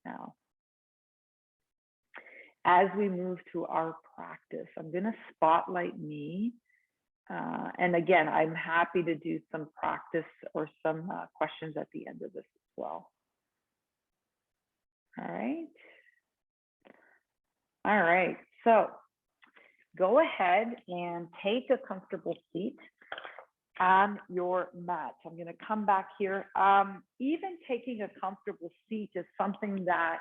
now. As we move through our practice, I'm going to spotlight me. And again, I'm happy to do some practice or some questions at the end of this as well. All right. All right. So go ahead and take a comfortable seat on your mat. I'm going to come back here. Even taking a comfortable seat is something that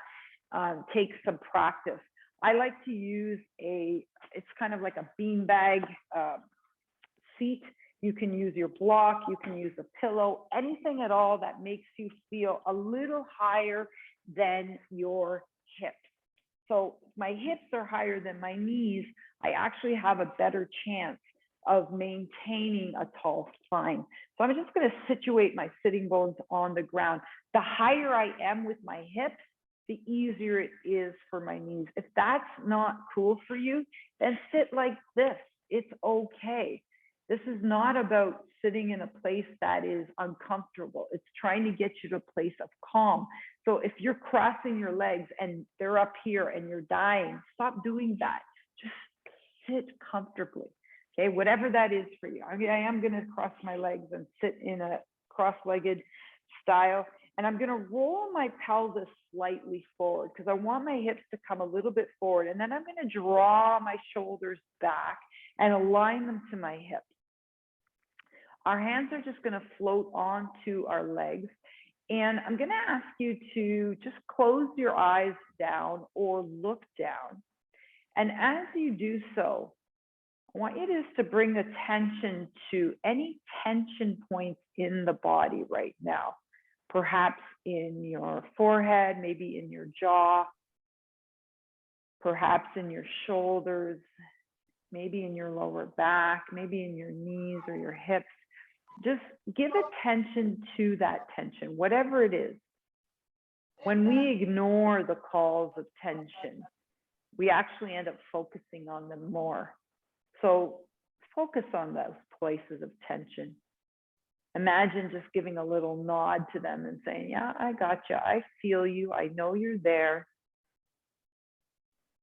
takes some practice. I like to use it's kind of like a beanbag seat. You can use your block, you can use a pillow, anything at all that makes you feel a little higher than your hips. So my hips are higher than my knees. I actually have a better chance of maintaining a tall spine. So I'm just going to situate my sitting bones on the ground. The higher I am with my hips, the easier it is for my knees. If that's not cool for you, then sit like this. It's okay. This is not about sitting in a place that is uncomfortable. It's trying to get you to a place of calm. So if you're crossing your legs and they're up here and you're dying, stop doing that. Just sit comfortably. Okay, whatever that is for you. I am going to cross my legs and sit in a cross-legged style. And I'm going to roll my pelvis slightly forward because I want my hips to come a little bit forward. And then I'm going to draw my shoulders back and align them to my hips. Our hands are just going to float onto our legs. And I'm going to ask you to just close your eyes down or look down. And as you do so, I want you to bring attention to any tension points in the body right now. Perhaps in your forehead, maybe in your jaw, perhaps in your shoulders, maybe in your lower back, maybe in your knees or your hips. Just give attention to that tension, whatever it is. When we ignore the calls of tension, we actually end up focusing on them more. So focus on those places of tension. Imagine just giving a little nod to them and saying, yeah, I got you. I feel you. I know you're there.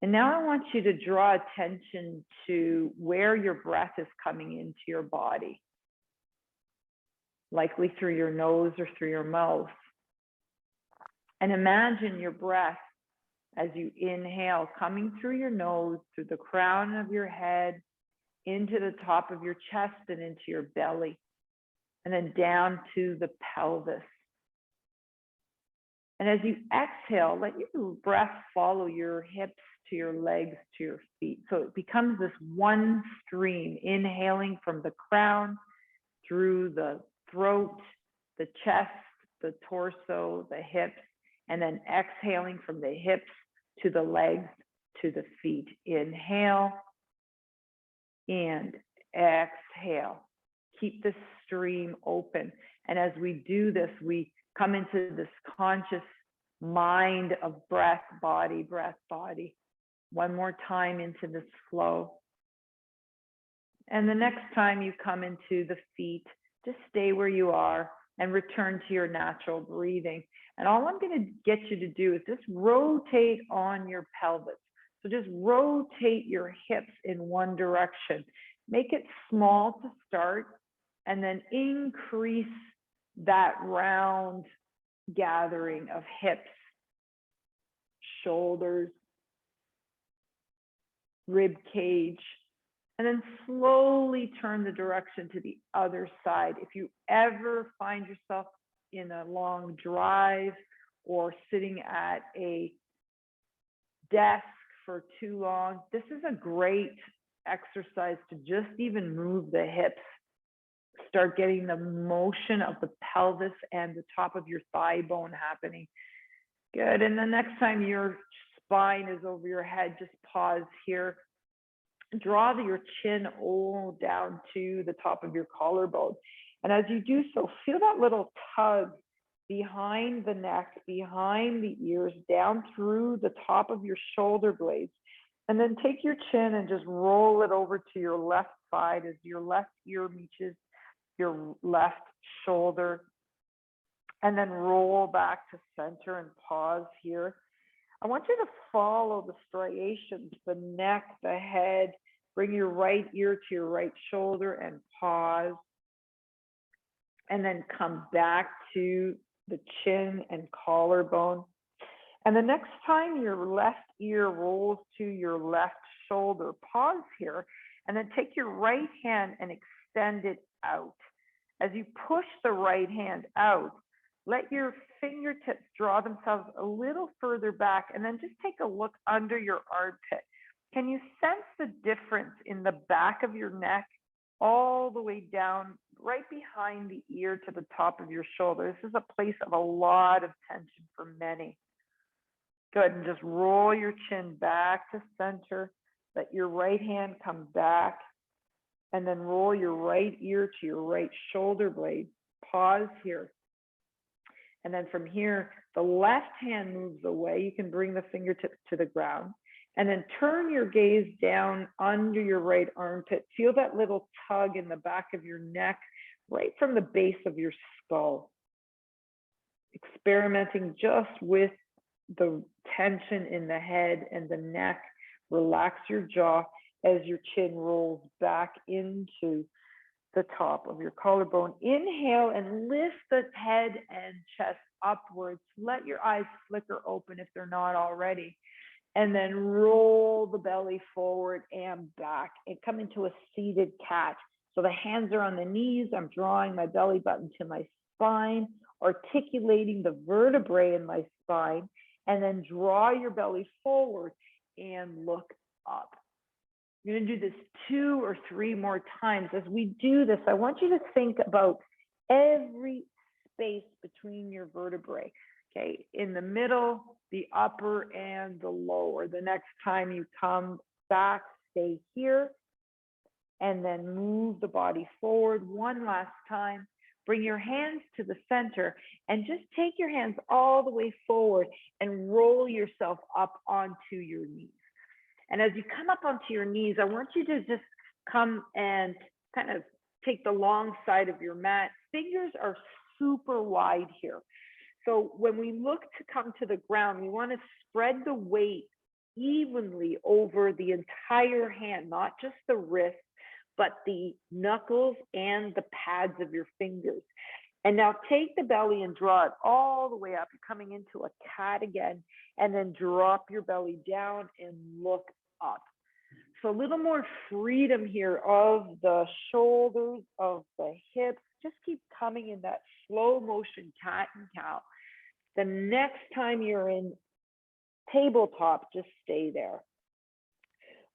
And now I want you to draw attention to where your breath is coming into your body, likely through your nose or through your mouth. And imagine your breath as you inhale coming through your nose, through the crown of your head, into the top of your chest and into your belly, and then down to the pelvis. And as you exhale, let your breath follow your hips to your legs to your feet. So it becomes this one stream, inhaling from the crown through the throat, the chest, the torso, the hips, and then exhaling from the hips to the legs to the feet. Inhale and exhale. Keep the stream open. And as we do this, we come into this conscious mind of breath, body, breath, body. One more time into this flow. And the next time you come into the feet, just stay where you are and return to your natural breathing. And all I'm going to get you to do is just rotate on your pelvis. So just rotate your hips in one direction. Make it small to start, and then increase that round gathering of hips, shoulders, rib cage, and then slowly turn the direction to the other side. If you ever find yourself in a long drive or sitting at a desk for too long, this is a great exercise to just even move the hips. Start getting the motion of the pelvis and the top of your thigh bone happening. Good. And the next time your spine is over your head, just pause here. Draw your chin all down to the top of your collarbone. And as you do so, feel that little tug behind the neck, behind the ears, down through the top of your shoulder blades. And then take your chin and just roll it over to your left side as your left ear reaches your left shoulder. And then roll back to center and pause here. I want you to follow the striations, the neck, the head. Bring your right ear to your right shoulder and pause. And then come back to the chin and collarbone. And the next time your left ear rolls to your left shoulder, pause here, and then take your right hand and extend it out. As you push the right hand out, let your fingertips draw themselves a little further back, and then just take a look under your armpit. Can you sense the difference in the back of your neck all the way down, right behind the ear to the top of your shoulder? This is a place of a lot of tension for many. Good, and just roll your chin back to center. Let your right hand come back, and then roll your right ear to your right shoulder blade. Pause here. And then from here, the left hand moves away. You can bring the fingertips to the ground. And then turn your gaze down under your right armpit. Feel that little tug in the back of your neck, right from the base of your skull. Experimenting just with the tension in the head and the neck. Relax your jaw as your chin rolls back into the top of your collarbone. Inhale and lift the head and chest upwards. Let your eyes flicker open if they're not already. And then roll the belly forward and back and come into a seated cat. So the hands are on the knees. I'm drawing my belly button to my spine, articulating the vertebrae in my spine, and then draw your belly forward and look up. You're going to do this 2 or 3 more times. As we do this, I want you to think about every space between your vertebrae. Okay, in the middle, the upper, and the lower. The next time you come back, stay here, and then move the body forward one last time. Bring your hands to the center and just take your hands all the way forward and roll yourself up onto your knees. And as you come up onto your knees, I want you to just come and kind of take the long side of your mat. Fingers are super wide here. So when we look to come to the ground, we want to spread the weight evenly over the entire hand, not just the wrist, but the knuckles and the pads of your fingers. And now take the belly and draw it all the way up. You're coming into a cat again, and then drop your belly down and look up. So a little more freedom here of the shoulders, of the hips. Just keep coming in that slow motion cat and cow. The next time you're in tabletop, just stay there.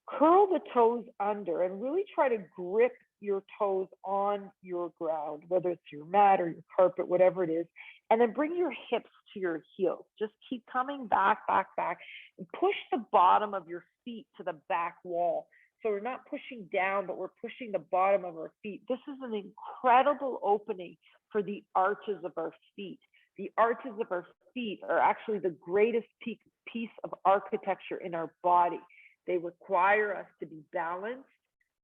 Curl the toes under and really try to grip your toes on your ground, whether it's your mat or your carpet, whatever it is, and then bring your hips to your heels. Just keep coming back, back, back, and push the bottom of your feet to the back wall. So we're not pushing down, but we're pushing the bottom of our feet. This is an incredible opening for the arches of our feet. The arches of our feet are actually the greatest piece of architecture in our body. They require us to be balanced.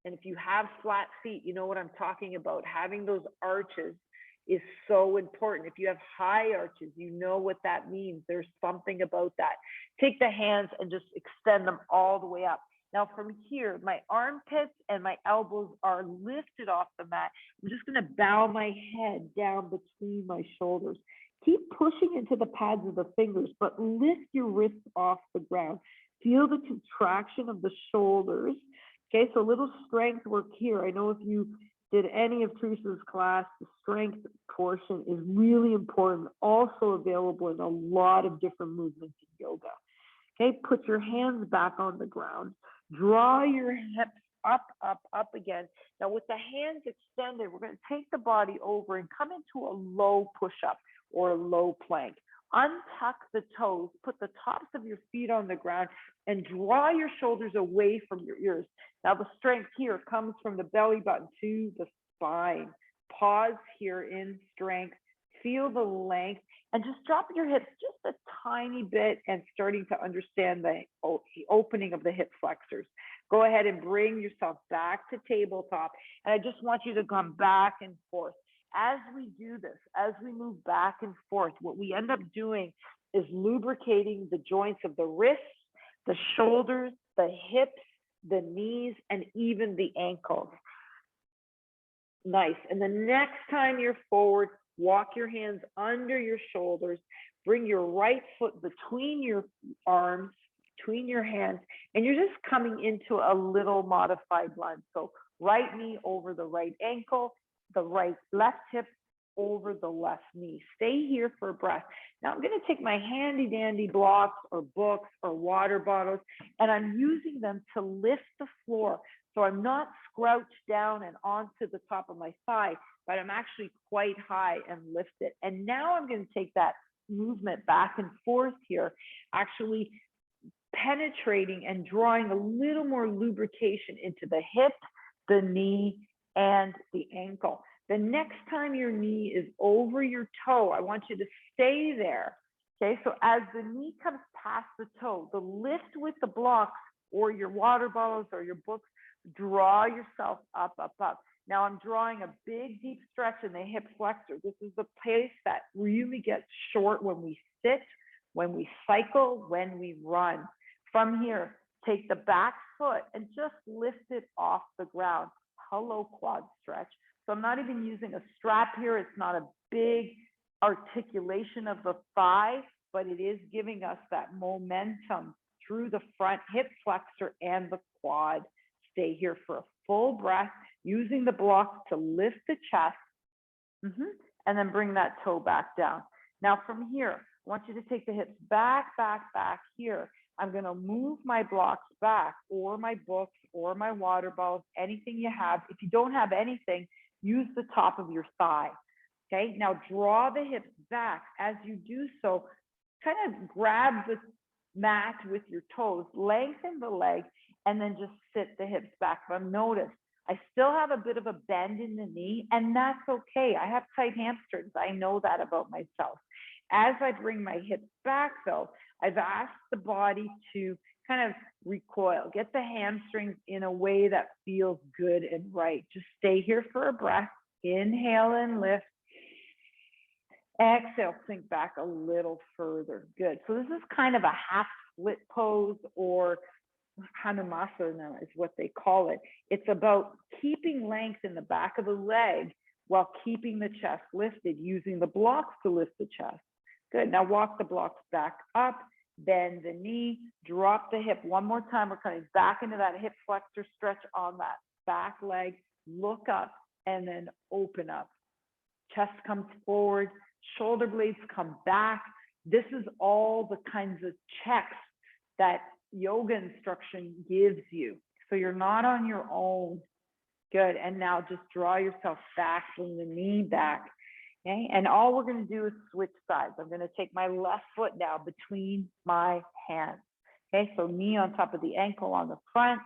And if you have flat feet, you know what I'm talking about. Having those arches is so important. If you have high arches, you know what that means. There's something about that. Take the hands and just extend them all the way up. Now from here, my armpits and my elbows are lifted off the mat. I'm just going to bow my head down between my shoulders. Keep pushing into the pads of the fingers, but lift your wrists off the ground. Feel the contraction of the shoulders. Okay, so a little strength work here. I know if you did any of Teresa's class, the strength portion is really important, also available in a lot of different movements in yoga. Okay, put your hands back on the ground. Draw your hips up, up, up again. Now with the hands extended, we're going to take the body over and come into a low push-up or a low plank. Untuck the toes, put the tops of your feet on the ground, and draw your shoulders away from your ears. Now the strength here comes from the belly button to the spine. Pause here in strength. Feel the length and just drop your hips just a tiny bit and starting to understand the opening of the hip flexors. Go ahead and bring yourself back to tabletop. And I just want you to come back and forth. As we do this, as we move back and forth, what we end up doing is lubricating the joints of the wrists, the shoulders, the hips, the knees, and even the ankles. Nice. And the next time you're forward, walk your hands under your shoulders, bring your right foot between your arms, between your hands, and you're just coming into a little modified lunge. So right knee over the right ankle, the left hip over the left knee. Stay here for a breath. Now I'm going to take my handy dandy blocks or books or water bottles, and I'm using them to lift the floor. So I'm not scrouched down and onto the top of my thigh, but I'm actually quite high and lifted. And now I'm going to take that movement back and forth here, actually penetrating and drawing a little more lubrication into the hip, the knee, and the ankle. The next time your knee is over your toe, I want you to stay there. Okay, so as the knee comes past the toe, the lift with the blocks or your water bottles or your books, draw yourself up, up, up. Now I'm drawing a big, deep stretch in the hip flexor. This is the place that really gets short when we sit, when we cycle, when we run. From here, take the back foot and just lift it off the ground. Hello, quad stretch. So I'm not even using a strap here. It's not a big articulation of the thigh, but it is giving us that momentum through the front hip flexor and the quad. Stay here for a full breath, using the blocks to lift the chest, and then bring that toe back down. Now from here, I want you to take the hips back, back, back here. I'm going to move my blocks back, or my books, or my water bottles, anything you have. If you don't have anything, use the top of your thigh. Okay, now draw the hips back. As you do so, kind of grab the mat with your toes, lengthen the leg, and then just sit the hips back. But notice, I still have a bit of a bend in the knee, and that's okay. I have tight hamstrings. I know that about myself. As I bring my hips back, though, I've asked the body to kind of recoil, get the hamstrings in a way that feels good and right. Just stay here for a breath. Inhale and lift. Exhale, sink back a little further. Good. So this is kind of a half split pose, or Hanumasana is what they call it. It's about keeping length in the back of the leg while keeping the chest lifted, using the blocks to lift the chest. Good. Now walk the blocks back up, bend the knee, drop the hip. One more time, we're coming back into that hip flexor stretch on that back leg. Look up and then open up. Chest comes forward, shoulder blades come back. This is all the kinds of checks that yoga instruction gives you. So you're not on your own. Good. And now just draw yourself back, bring the knee back. Okay. And all we're going to do is switch sides. I'm going to take my left foot now between my hands. Okay. So knee on top of the ankle on the front,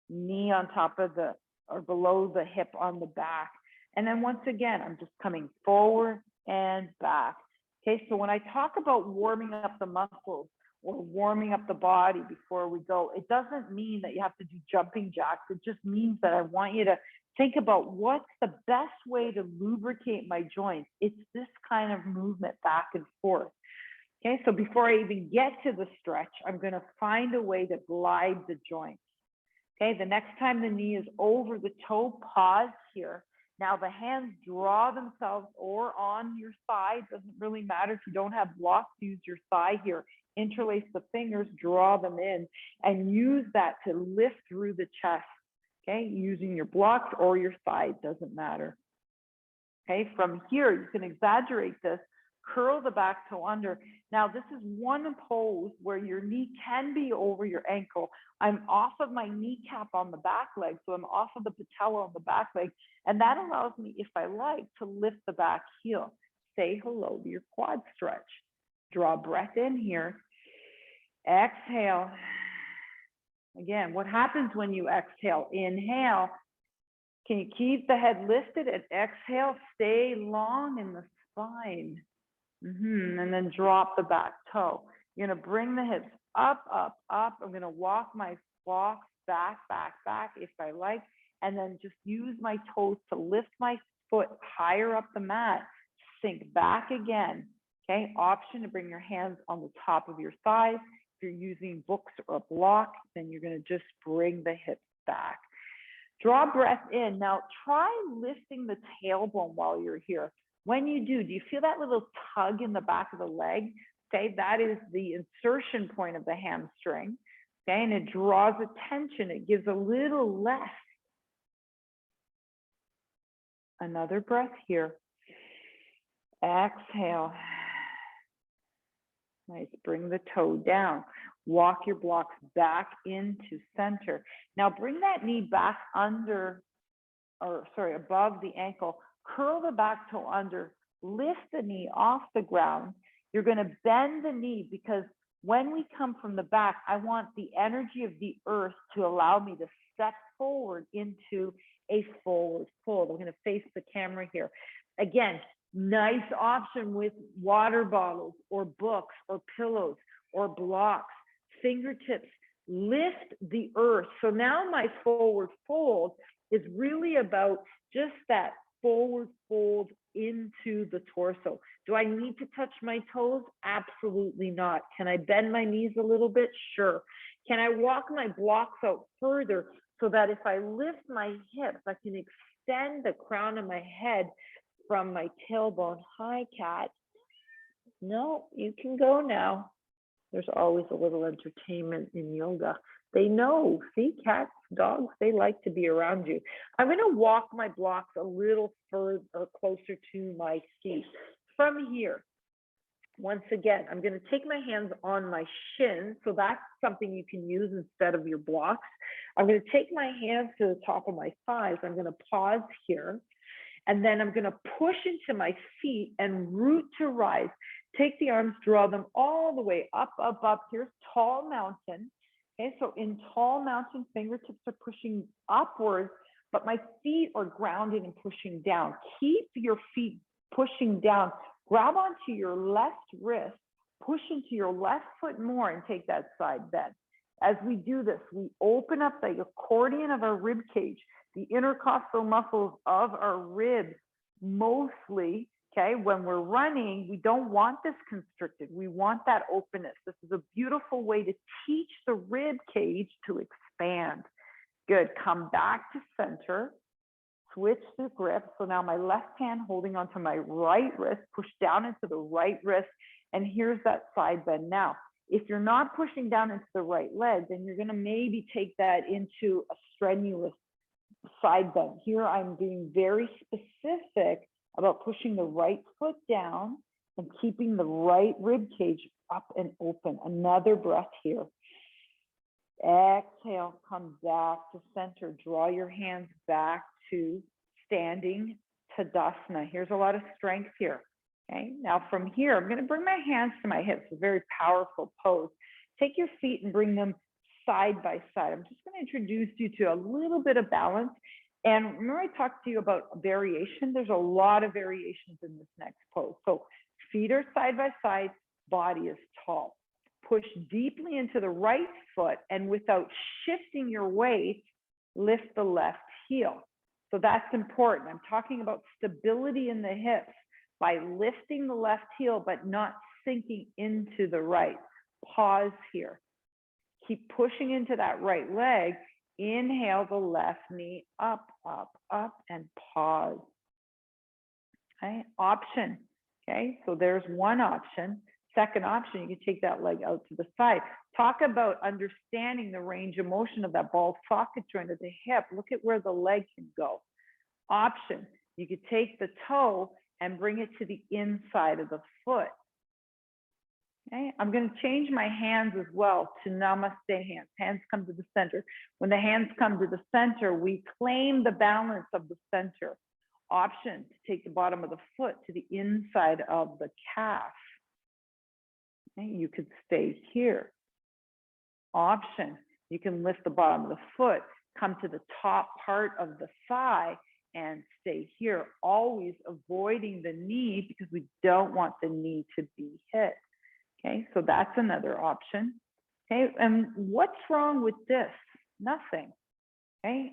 knee on top of the, or below the hip on the back. And then once again, I'm just coming forward and back. Okay. So when I talk about warming up the muscles, or warming up the body before we go, it doesn't mean that you have to do jumping jacks. It just means that I want you to think about what's the best way to lubricate my joints. It's this kind of movement back and forth. Okay, so before I even get to the stretch, I'm going to find a way to glide the joints. Okay, the next time the knee is over the toe, pause here. Now the hands draw themselves or on your thigh. Doesn't really matter if you don't have blocks, use your thigh here. Interlace the fingers, draw them in, and use that to lift through the chest. Okay, using your blocks or your thigh, doesn't matter. Okay, from here, you can exaggerate this, curl the back toe under. Now, this is one pose where your knee can be over your ankle. I'm off of my kneecap on the back leg, so I'm off of the patella on the back leg, and that allows me, if I like, to lift the back heel. Say hello to your quad stretch. Draw breath in here. Exhale. Again, what happens when you exhale? Inhale. Can you keep the head lifted? And exhale, stay long in the spine. And then drop the back toe. You're going to bring the hips up, up, up. I'm going to walk my blocks back, back, back if I like. And then just use my toes to lift my foot higher up the mat. Sink back again. Okay, option to bring your hands on the top of your thighs. If you're using books or a block, then you're going to just bring the hips back. Draw breath in. Now try lifting the tailbone while you're here. When you do you feel that little tug in the back of the leg? Okay, that is the insertion point of the hamstring. Okay, and it draws attention. It gives a little less. Another breath here. Exhale. Nice, bring the toe down. Walk your blocks back into center. Now bring that knee back under, or sorry, above the ankle. Curl the back toe under, lift the knee off the ground. You're gonna bend the knee because when we come from the back, I want the energy of the earth to allow me to step forward into a forward fold. I'm gonna face the camera here. Again, nice option with water bottles or books or pillows or blocks, fingertips, lift the earth. So now my forward fold is really about just that forward fold into the torso. Do I need to touch my toes? Absolutely not. Can I bend my knees a little bit? Sure. Can I walk my blocks out further so that if I lift my hips, I can extend the crown of my head from my tailbone? Hi, cat. No, you can go now. There's always a little entertainment in yoga. They know, see, cats, dogs, they like to be around you. I'm gonna walk my blocks a little further or closer to my feet. From here, once again, I'm gonna take my hands on my shins, so that's something you can use instead of your blocks. I'm gonna take my hands to the top of my thighs. I'm gonna pause here, and then I'm gonna push into my feet and root to rise. Take the arms, draw them all the way up, up, up. Here's tall mountain. Okay, so in tall mountain, fingertips are pushing upwards, but my feet are grounded and pushing down. Keep your feet pushing down. Grab onto your left wrist, push into your left foot more, and take that side bend. As we do this, we open up the accordion of our rib cage, the intercostal muscles of our ribs, mostly. Okay, when we're running, we don't want this constricted. We want that openness. This is a beautiful way to teach the rib cage to expand. Good, come back to center, switch the grip. So now my left hand holding onto my right wrist, push down into the right wrist, and here's that side bend. Now, if you're not pushing down into the right leg, then you're gonna maybe take that into a strenuous side bend. Here I'm being very specific about pushing the right foot down and keeping the right rib cage up and open. Another breath here. Exhale, come back to center. Draw your hands back to standing Tadasana. Here's a lot of strength here. Okay, now from here, I'm gonna bring my hands to my hips, a very powerful pose. Take your feet and bring them side by side. I'm just gonna introduce you to a little bit of balance. And remember I talked to you about variation? There's a lot of variations in this next pose. So feet are side by side, body is tall. Push deeply into the right foot, and without shifting your weight, lift the left heel. So that's important. I'm talking about stability in the hips by lifting the left heel, but not sinking into the right. Pause here. Keep pushing into that right leg. Inhale the left knee up, up, up, and pause. Okay, option. Okay, so there's one option. Second option, you can take that leg out to the side. Talk about understanding the range of motion of that ball socket joint of the hip. Look at where the leg can go. Option, you could take the toe and bring it to the inside of the foot. Okay, I'm going to change my hands as well to namaste hands. Hands come to the center. When the hands come to the center, we claim the balance of the center. Option to take the bottom of the foot to the inside of the calf. Okay, you could stay here. Option, you can lift the bottom of the foot, come to the top part of the thigh, and stay here, always avoiding the knee because we don't want the knee to be hit. Okay, so that's another option. Okay, and what's wrong with this? Nothing. Okay,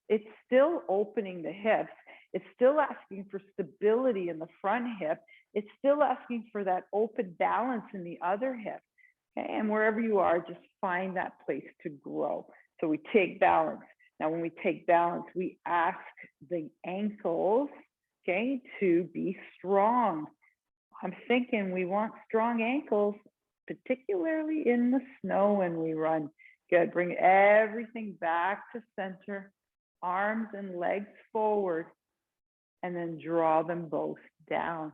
it's still opening the hips. It's still asking for stability in the front hip. it's still asking for that open balance in the other hip. Okay, and wherever you are, just find that place to grow. So we take balance. Now, when we take balance, we ask the ankles, okay, to be strong. I'm thinking we want strong ankles, particularly in the snow when we run. Good, bring everything back to center, arms and legs forward, and then draw them both down.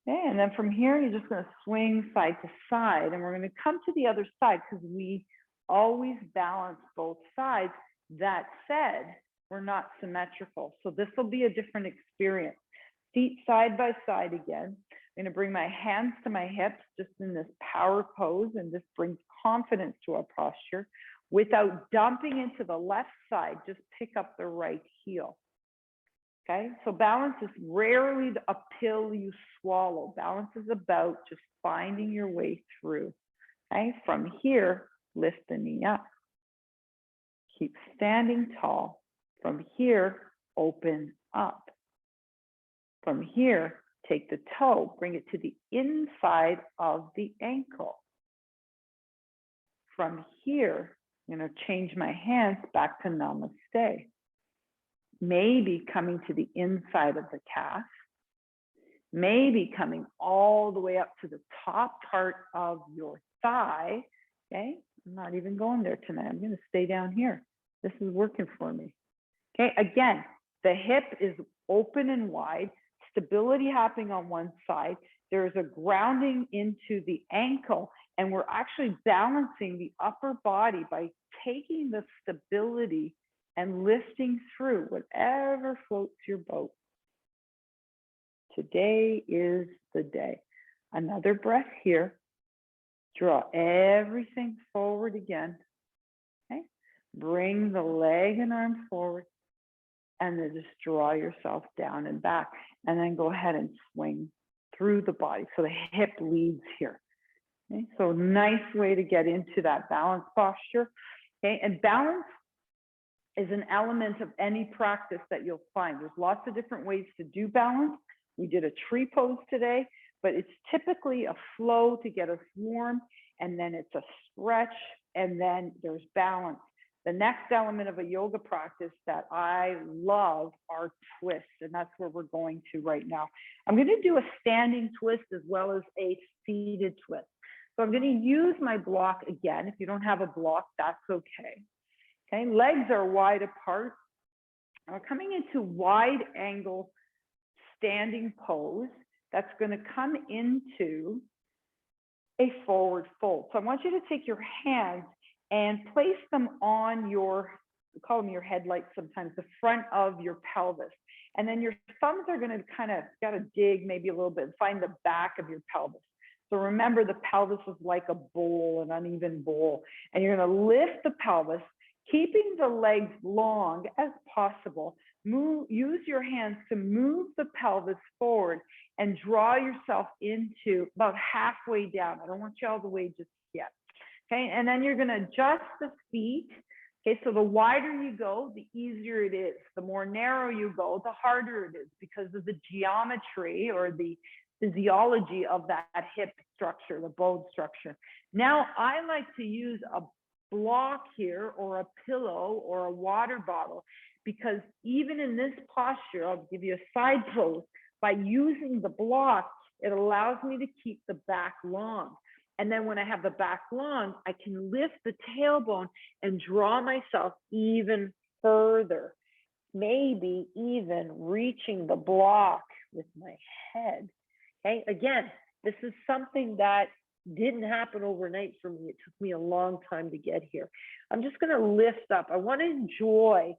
Okay, and then from here, you're just going to swing side to side, and we're going to come to the other side because we always balance both sides. That said, we're not symmetrical, so this will be a different experience. Feet side by side again. I'm going to bring my hands to my hips just in this power pose, and this brings confidence to our posture. Without dumping into the left side, just pick up the right heel. Okay, so balance is rarely a pill you swallow. Balance is about just finding your way through. Okay, from here, lift the knee up. Keep standing tall. From here, open up. From here, take the toe, bring it to the inside of the ankle. From here, I'm going to change my hands back to namaste. Maybe coming to the inside of the calf, maybe coming all the way up to the top part of your thigh. Okay, I'm not even going there tonight. I'm going to stay down here. This is working for me. Okay, again, the hip is open and wide, stability happening on one side. There's a grounding into the ankle, and we're actually balancing the upper body by taking the stability and lifting through whatever floats your boat. Today is the day. Another breath here. Draw everything forward again. Okay. Bring the leg and arm forward, and then just draw yourself down and back, and then go ahead and swing through the body. So the hip leads here. Okay. So nice way to get into that balance posture. Okay. And balance is an element of any practice that you'll find. There's lots of different ways to do balance. We did a tree pose today, but it's typically a flow to get us warm, and then it's a stretch, and then there's balance. The next element of a yoga practice that I love are twists, and that's where we're going to right now. I'm going to do a standing twist as well as a seated twist. So I'm going to use my block again. If you don't have a block, that's okay. Okay, legs are wide apart. We're coming into wide angle standing pose. That's going to come into a forward fold. So I want you to take your hands and place them on your, we call them your headlights sometimes, the front of your pelvis. And then your thumbs are going to kind of, got to dig maybe a little bit, find the back of your pelvis. So remember, the pelvis is like a bowl, an uneven bowl. And you're going to lift the pelvis, keeping the legs long as possible. Use your hands to move the pelvis forward and draw yourself into about halfway down. I don't want you all the way just yet. Okay, and then you're going to adjust the feet. Okay, so the wider you go, the easier it is. The more narrow you go, the harder it is because of the geometry or the physiology of that hip structure, the bone structure. Now, I like to use a block here or a pillow or a water bottle, because even in this posture, I'll give you a side pose, by using the block, it allows me to keep the back long. And then when I have the back long, I can lift the tailbone and draw myself even further, maybe even reaching the block with my head. Okay, again, this is something that didn't happen overnight for me. It took me a long time to get here. I'm just going to lift up. I want to enjoy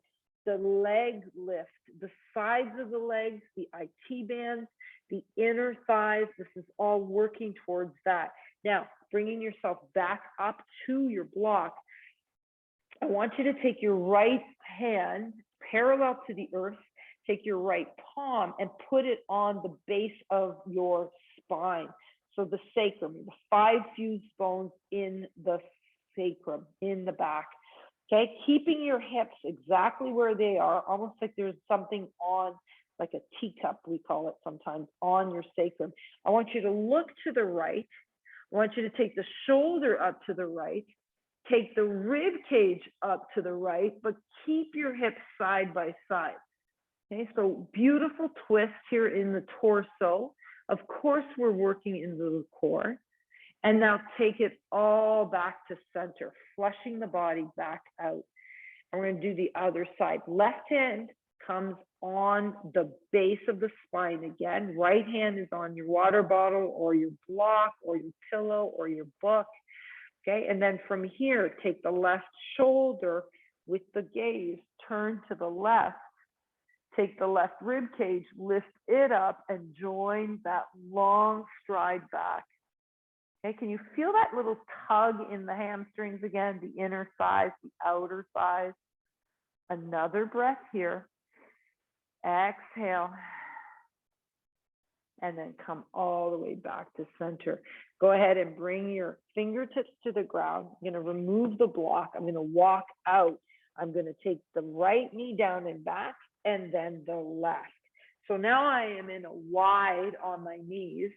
the leg lift, the sides of the legs, the IT bands, the inner thighs. This is all working towards that. Now, bringing yourself back up to your block, I want you to take your right hand parallel to the earth, take your right palm and put it on the base of your spine. So the sacrum, the 5 fused bones in the sacrum, in the back. Okay, keeping your hips exactly where they are, almost like there's something on like a teacup, we call it sometimes, on your sacrum. I want you to look to the right. I want you to take the shoulder up to the right, take the rib cage up to the right, but keep your hips side by side. Okay, so beautiful twist here in the torso. Of course, we're working into the core. And now take it all back to center, flushing the body back out. And we're going to do the other side. Left hand comes on the base of the spine again. Right hand is on your water bottle or your block or your pillow or your book. Okay, and then from here, take the left shoulder with the gaze, turn to the left, take the left rib cage, lift it up and join that long stride back. Okay, can you feel that little tug in the hamstrings again, the inner thighs, the outer thighs? Another breath here. Exhale. And then come all the way back to center. Go ahead and bring your fingertips to the ground. I'm going to remove the block. I'm going to walk out. I'm going to take the right knee down and back, and then the left. So now I am in a wide on my knees.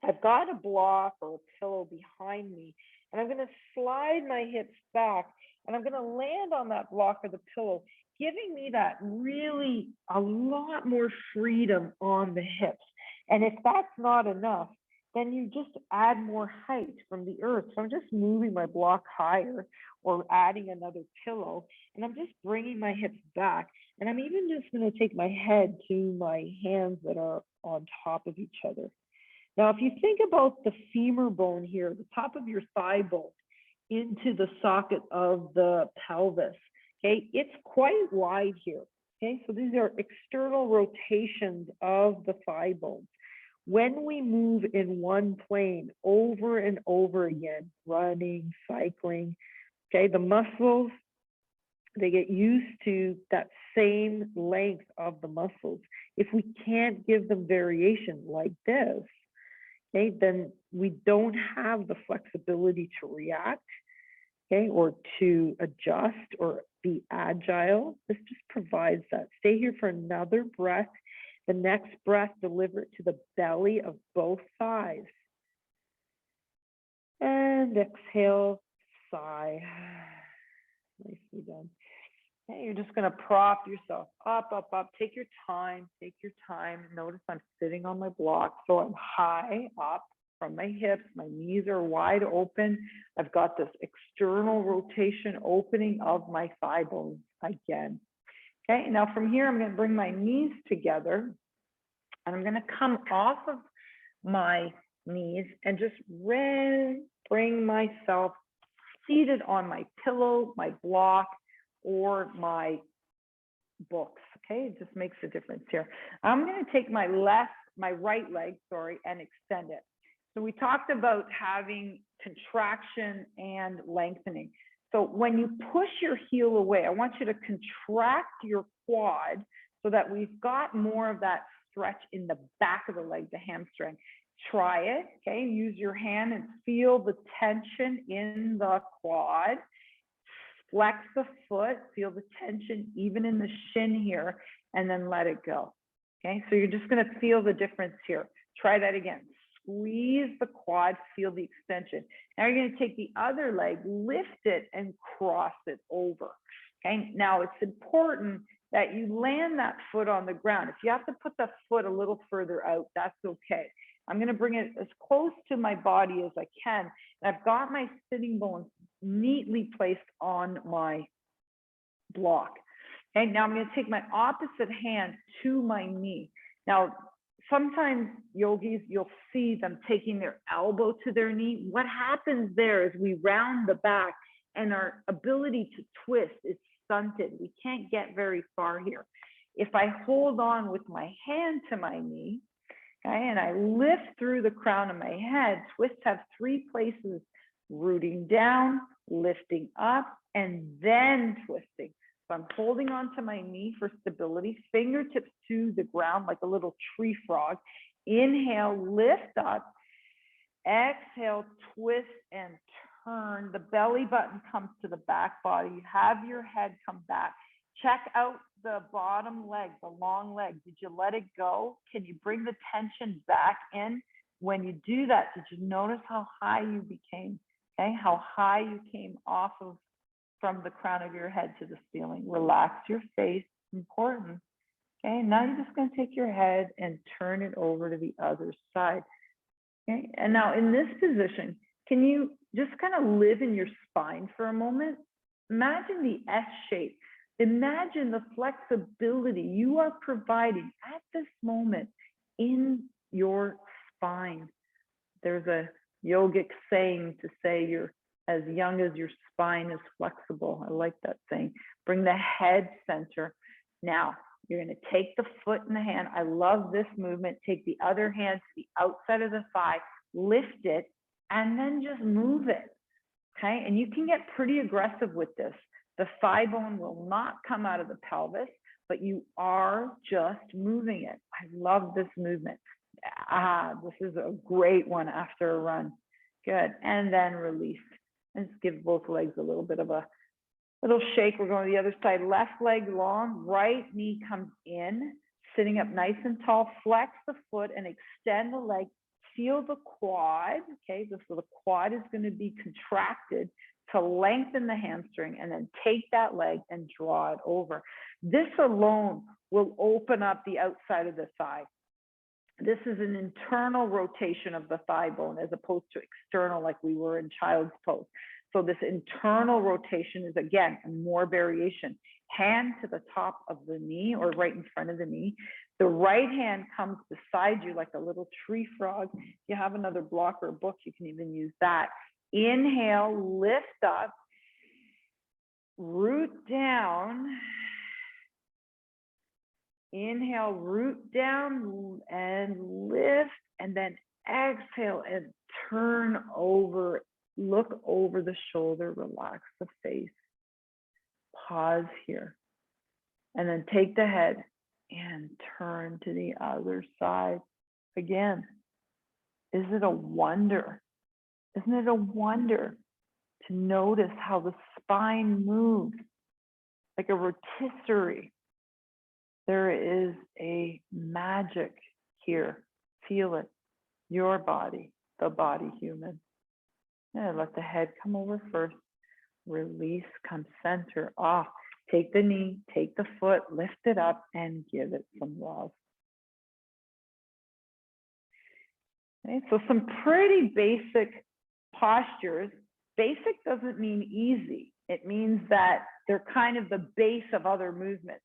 I've got a block or a pillow behind me, and I'm going to slide my hips back, and I'm going to land on that block or the pillow, giving me that really a lot more freedom on the hips. And if that's not enough, then you just add more height from the earth. So I'm just moving my block higher or adding another pillow, and I'm just bringing my hips back. And I'm even just going to take my head to my hands that are on top of each other. Now, if you think about the femur bone here, the top of your thigh bone into the socket of the pelvis, okay, it's quite wide here. Okay, so these are external rotations of the thigh bones. When we move in one plane over and over again, running, cycling, okay, the muscles, they get used to that same length of the muscles. If we can't give them variation like this, okay, then we don't have the flexibility to react, okay, or to adjust or be agile. This just provides that. Stay here for another breath. The next breath, deliver it to the belly of both thighs. And exhale, sigh. Nicely done. Okay, you're just going to prop yourself up, up, up. Take your time. Take your time. Notice I'm sitting on my block, so I'm high up from my hips. My knees are wide open. I've got this external rotation opening of my thigh bones again. Okay, now from here, I'm going to bring my knees together, and I'm going to come off of my knees and just bring myself seated on my pillow, my block, or my books. Okay, it just makes a difference here. I'm going to take my right leg, and extend it. So we talked about having contraction and lengthening. So when you push your heel away, I want you to contract your quad so that we've got more of that stretch in the back of the leg, the hamstring. Try it, okay? Use your hand and feel the tension in the quad. Flex the foot, feel the tension even in the shin here, and then let it go. Okay, so you're just going to feel the difference here. Try that again. Squeeze the quad, feel the extension. Now you're going to take the other leg, lift it, and cross it over. Okay, now it's important that you land that foot on the ground. If you have to put the foot a little further out, that's okay. I'm going to bring it as close to my body as I can. And I've got my sitting bones neatly placed on my block. Okay, now I'm going to take my opposite hand to my knee. Now, sometimes yogis, you'll see them taking their elbow to their knee. What happens there is we round the back and our ability to twist is stunted. We can't get very far here. If I hold on with my hand to my knee, okay, and I lift through the crown of my head, twists have three places: rooting down, lifting up, and then twisting. So I'm holding on to my knee for stability, fingertips to the ground like a little tree frog. Inhale, lift up. Exhale, twist and turn. The belly button comes to the back body. You have your head come back. Check out the bottom leg, the long leg? Did you let it go? Can you bring the tension back in? When you do that, did you notice how high you became? Okay, how high you came off of from the crown of your head to the ceiling. Relax your face, important. Okay, now you're just going to take your head and turn it over to the other side. Okay, and now in this position, can you just kind of live in your spine for a moment? Imagine the S shape. Imagine the flexibility you are providing at this moment in your spine. There's a yogic saying to say you're as young as your spine is flexible. I like that saying. Bring the head center. Now, you're going to take the foot in the hand. I love this movement. Take the other hand to the outside of the thigh, lift it, and then just move it. Okay, and you can get pretty aggressive with this. The thigh bone will not come out of the pelvis, but you are just moving it. I love this movement. This is a great one after a run. Good, and then release. And just give both legs a little bit of a little shake. We're going to the other side. Left leg long, right knee comes in, sitting up nice and tall. Flex the foot and extend the leg. Feel the quad, okay? So the quad is going to be contracted to lengthen the hamstring, and then take that leg and draw it over. This alone will open up the outside of the thigh. This is an internal rotation of the thigh bone as opposed to external like we were in child's pose. So this internal rotation is, again, more variation. Hand to the top of the knee or right in front of the knee. The right hand comes beside you like a little tree frog. If you have another block or a book, you can even use that. Inhale, lift up, root down. Inhale, root down and lift, and then exhale and turn over. Look over the shoulder, relax the face. Pause here. And then take the head and turn to the other side. Again, is it a wonder? Isn't it a wonder to notice how the spine moves like a rotisserie? There is a magic here. Feel it. Your body, the body human. And let the head come over first. Release, come center off. Take the knee, take the foot, lift it up, and give it some love. Okay, so some pretty basic postures. Basic doesn't mean easy. It means that they're kind of the base of other movements.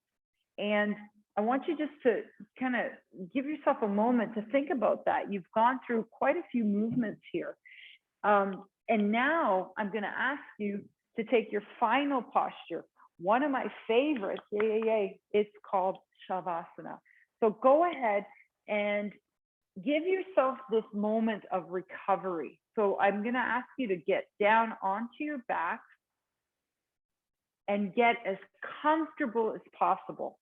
And I want you just to kind of give yourself a moment to think about that. You've gone through quite a few movements here. And now I'm going to ask you to take your final posture. One of my favorites, it's called Shavasana. So go ahead and give yourself this moment of recovery. So I'm going to ask you to get down onto your back and get as comfortable as possible,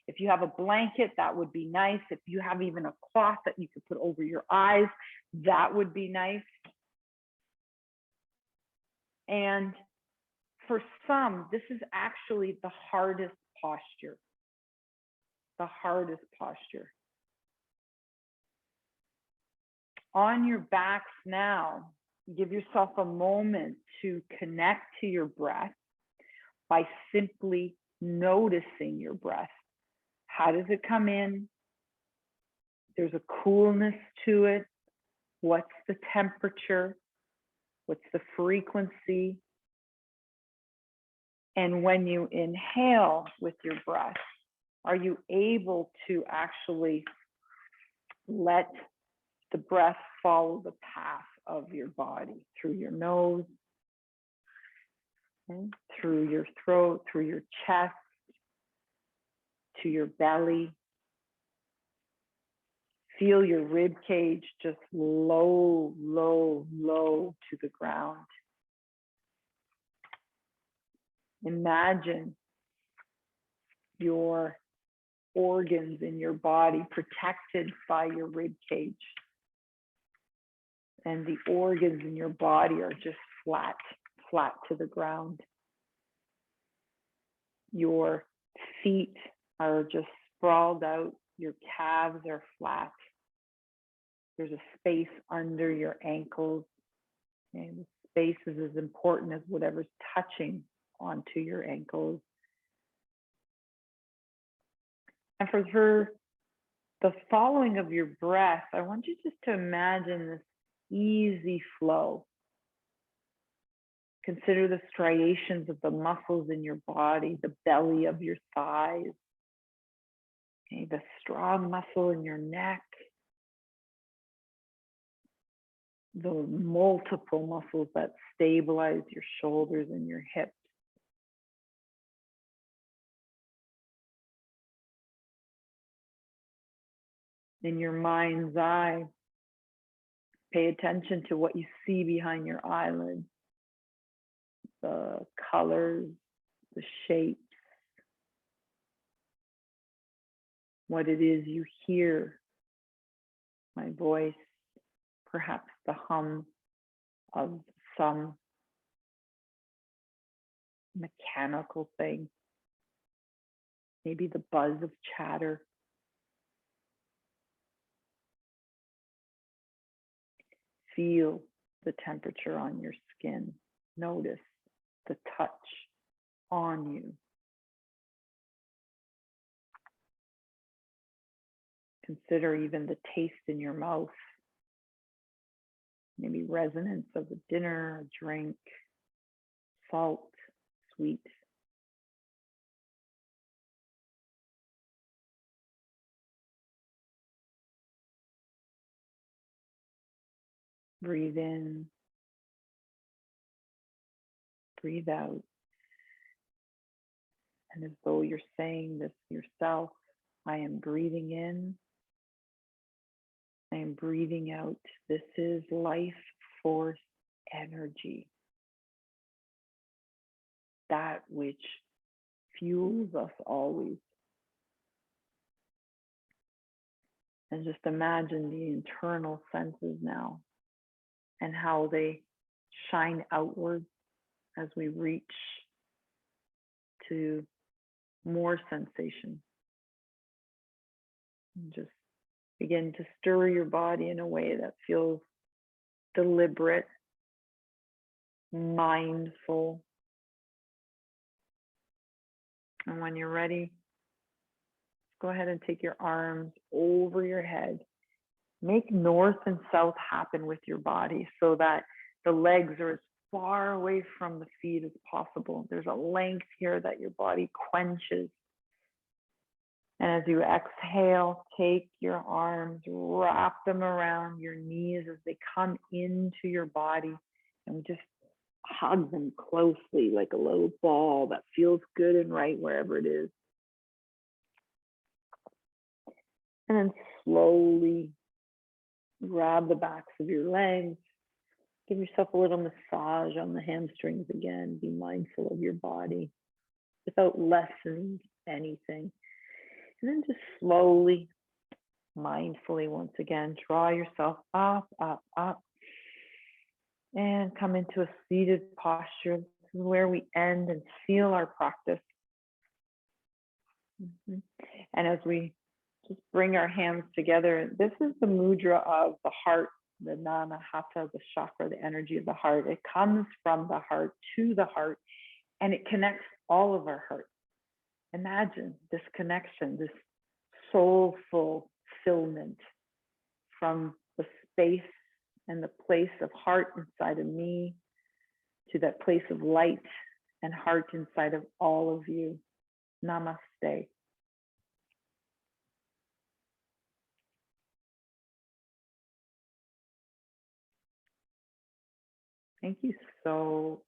If you have a blanket, that would be nice. If you have even a cloth that you could put over your eyes, that would be nice. And for some, this is actually the hardest posture. On your backs now, give yourself a moment to connect to your breath by simply noticing your breath. How does it come in? There's a coolness to it. What's the temperature? What's the frequency? And when you inhale with your breath, are you able to actually let the breath follow the path of your body through your nose, through your throat, through your chest, to your belly? Feel your rib cage just low, low, low to the ground. Imagine your organs in your body protected by your rib cage. And the organs in your body are just flat to the ground. Your feet are just sprawled out. Your calves are flat. There's a space under your ankles. And the space is as important as whatever's touching onto your ankles. And for the following of your breath, I want you just to imagine this easy flow. Consider the striations of the muscles in your body, the belly of your thighs, okay, the strong muscle in your neck, the multiple muscles that stabilize your shoulders and your hips. In your mind's eye, pay attention to what you see behind your eyelids, the colors, the shapes, what it is you hear, my voice, perhaps the hum of some mechanical thing, maybe the buzz of chatter. Feel the temperature on your skin. Notice the touch on you. Consider even the taste in your mouth. Maybe resonance of a dinner, a drink, salt, sweet. Breathe in, breathe out. And as though you're saying this yourself, I am breathing in, I am breathing out. This is life force energy. That which fuels us always. And just imagine the internal senses now and how they shine outward as we reach to more sensation. And just begin to stir your body in a way that feels deliberate, mindful. And when you're ready, go ahead and take your arms over your head. Make north and south happen with your body so that the legs are as far away from the feet as possible. There's a length here that your body quenches. And as you exhale, take your arms, wrap them around your knees as they come into your body, and just hug them closely like a little ball that feels good and right wherever it is. And then slowly grab the backs of your legs. Give yourself a little massage on the hamstrings again. Be mindful of your body without lessening anything. And then just slowly, mindfully, once again, draw yourself up, up, up. And come into a seated posture. This is where we end and seal our practice. And as we just bring our hands together, this is the mudra of the heart, the Anahata, the chakra, the energy of the heart. It comes from the heart to the heart, and it connects all of our hearts. Imagine this connection, this soulful fulfillment from the space and the place of heart inside of me to that place of light and heart inside of all of you. Namaste. Thank you so